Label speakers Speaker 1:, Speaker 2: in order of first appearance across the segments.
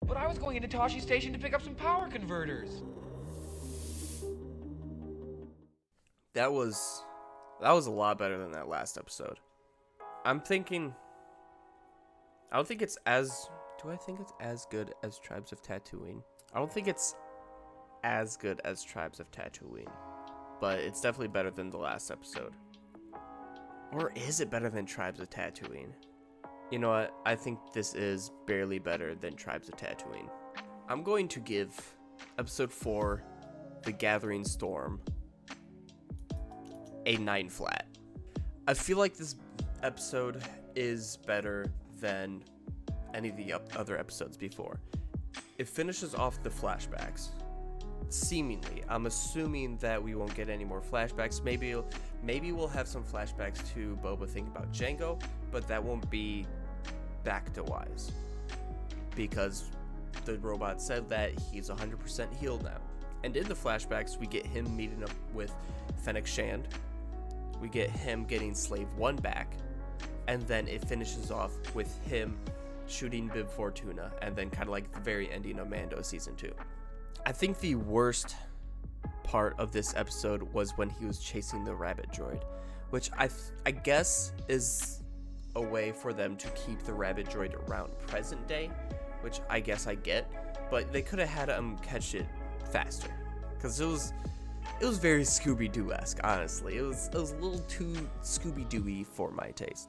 Speaker 1: But I was going into Tosche Station to pick up some power converters.
Speaker 2: That was a lot better than that last episode. I'm thinking, I don't think it's as, do I think it's as good as Tribes of Tatooine? I don't think it's as good as Tribes of Tatooine, but it's definitely better than the last episode. Or is it better than Tribes of Tatooine? You know what? I think this is barely better than Tribes of Tatooine. I'm going to give episode 4, The Gathering Storm, a 9 flat. I feel like this episode is better than any of the other episodes before. It finishes off the flashbacks. Seemingly, I'm assuming that we won't get any more flashbacks. Maybe we'll have some flashbacks to Boba thinking about Jango, but that won't be Bacta-wise, because the robot said that he's 100% healed now. And in the flashbacks, we get him meeting up with Fennec Shand. We get him getting Slave 1 back, and then it finishes off with him shooting Bib Fortuna, and then kind of like the very ending of Mando Season 2. I think the worst part of this episode was when he was chasing the rabbit droid, which I guess is a way for them to keep the rabbit droid around present day, which I guess I get, but they could have had him catch it faster, because it was very Scooby-Doo-esque, honestly. It was a little too Scooby-Doo-y for my taste.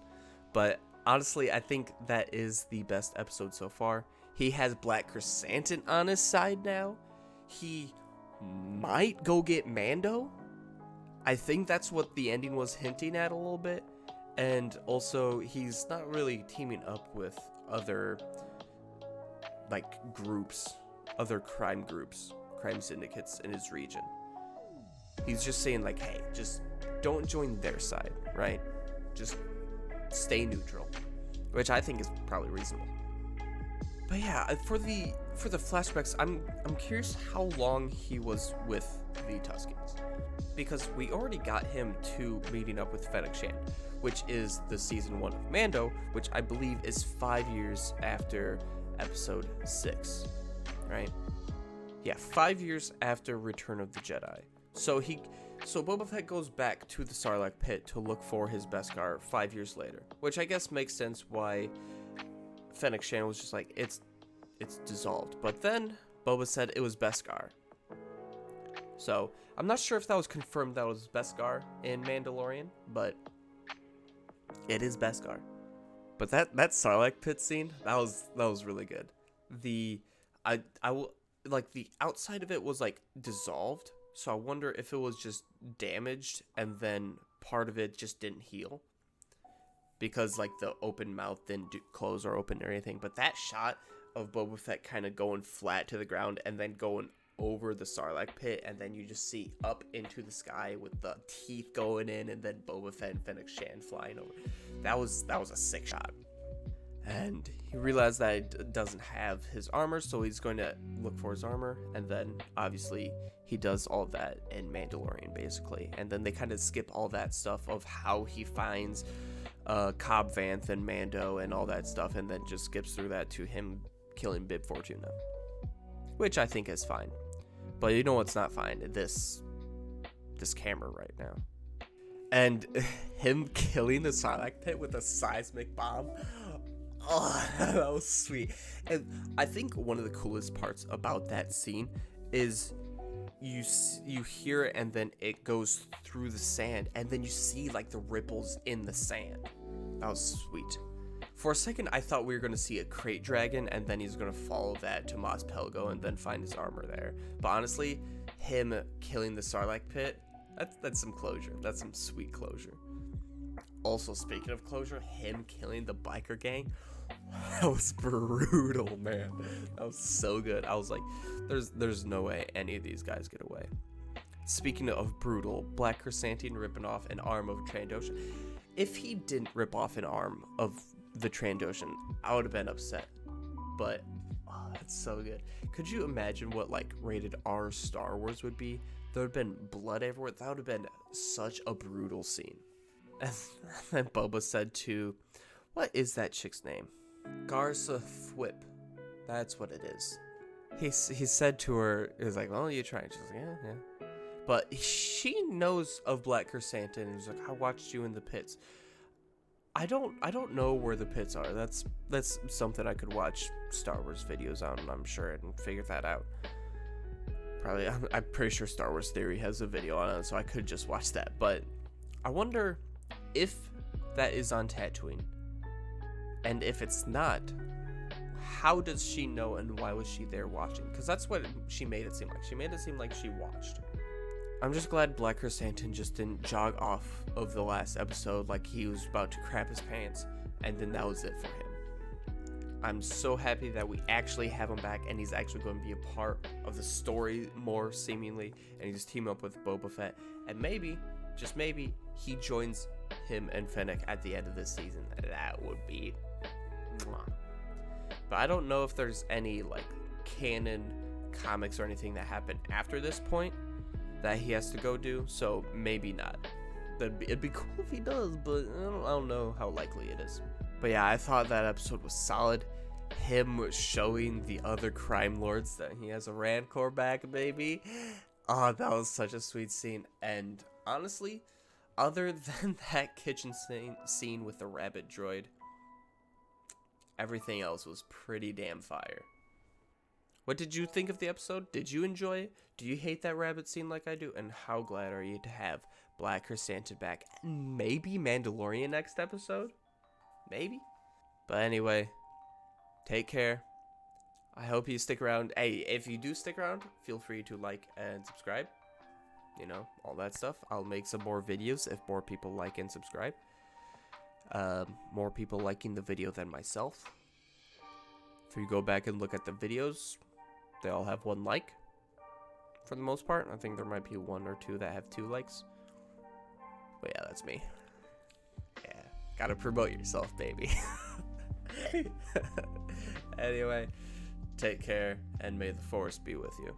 Speaker 2: But honestly, I think that is the best episode so far. He has Black Chrysanthemum on his side now. He might go get Mando. I think that's what the ending was hinting at a little bit. And also, he's not really teaming up with other groups, other crime syndicates in his region. He's just saying like, hey, just don't join their side, right? Just stay neutral, which I think is probably reasonable. But yeah, for the flashbacks, I'm curious how long he was with the Tuskens, because we already got him to meeting up with Fennec Shand, which is the season 1 of Mando, which I believe is 5 years after episode 6, right? Yeah, 5 years after Return of the Jedi. So Boba Fett goes back to the Sarlacc pit to look for his Beskar 5 years later, which I guess makes sense why Fennec Shand was just like, it's dissolved. But then Boba said it was Beskar. So I'm not sure if that was confirmed that was Beskar in Mandalorian, but it is Beskar. But that Sarlacc pit scene, that was really good. The outside of it was like dissolved. So I wonder if it was just damaged and then part of it just didn't heal, because like the open mouth didn't close or open or anything. But that shot of Boba Fett kind of going flat to the ground and then going over the Sarlacc pit, and then you just see up into the sky with the teeth going in, and then Boba Fett and Fennec Shand flying over. That was a sick shot. And he realized that it doesn't have his armor, so he's going to look for his armor. And then, obviously, he does all that in Mandalorian, basically. And then they kind of skip all that stuff of how he finds Cobb Vanth and Mando and all that stuff, and then just skips through that to him killing Bib Fortuna, which I think is fine. But you know what's not fine? This camera right now. And him killing the Sarlacc pit with a seismic bomb. Oh, that was sweet. And I think one of the coolest parts about that scene is you hear it, and then it goes through the sand, and then you see like the ripples in the sand. That was sweet. For a second, I thought we were going to see a crate dragon, and then he's going to follow that to Mos Pelgo and then find his armor there. But honestly, him killing the Sarlacc pit, that's some closure. That's some sweet closure. Also, speaking of closure, him killing the biker gang, that was brutal, man. That was so good. I was like, there's no way any of these guys get away. Speaking of brutal, Black Chrysanthemum ripping off an arm of Trandoshan. If he didn't rip off an arm of the Trandoshan, I would have been upset. But that's so good. Could you imagine what like rated R Star Wars would be? There would have been blood everywhere. That would have been such a brutal scene. And then Boba said to, what is that chick's name? Garsa Fwip. That's what it is. He said to her, he was like, well, you try. She's like, yeah. But she knows of Black Chrysanthemum, and he's like, I watched you in the pits. I don't know where the pits are. That's something I could watch Star Wars videos on, I'm sure, and figure that out. Probably, I'm pretty sure Star Wars Theory has a video on it, so I could just watch that. But I wonder if that is on Tatooine. And if it's not, how does she know, and why was she there watching? Because that's what she made it seem like. She made it seem like she watched. I'm just glad Black Chrysanthemum just didn't jog off of the last episode like he was about to crap his pants, and then that was it for him. I'm so happy that we actually have him back, and he's actually going to be a part of the story more, seemingly, and he's teaming up with Boba Fett, and maybe, just maybe, he joins him and Fennec at the end of this season. That would be mwah. But I don't know if there's any, like, canon comics or anything that happened after this point that he has to go do, so maybe not. It'd be cool if he does, but I don't know how likely it is. But yeah, I thought that episode was solid. Him showing the other crime lords that he has a Rancor back, baby. Oh, that was such a sweet scene. And honestly, other than that kitchen scene with the rabbit droid, everything else was pretty damn fire. What did you think of the episode? Did you enjoy it? Do you hate that rabbit scene like I do? And how glad are you to have Black Chrysanthemum back? And maybe Mandalorian next episode? Maybe? But anyway, take care. I hope you stick around. Hey, if you do stick around, feel free to like and subscribe. You know, all that stuff. I'll make some more videos if more people like and subscribe. More people liking the video than myself. If you go back and look at the videos, they all have 1 like. For the most part, I think there might be 1 or 2 that have 2 likes. But yeah, that's me. Yeah, gotta promote yourself, baby. Anyway, take care, and may the Force be with you.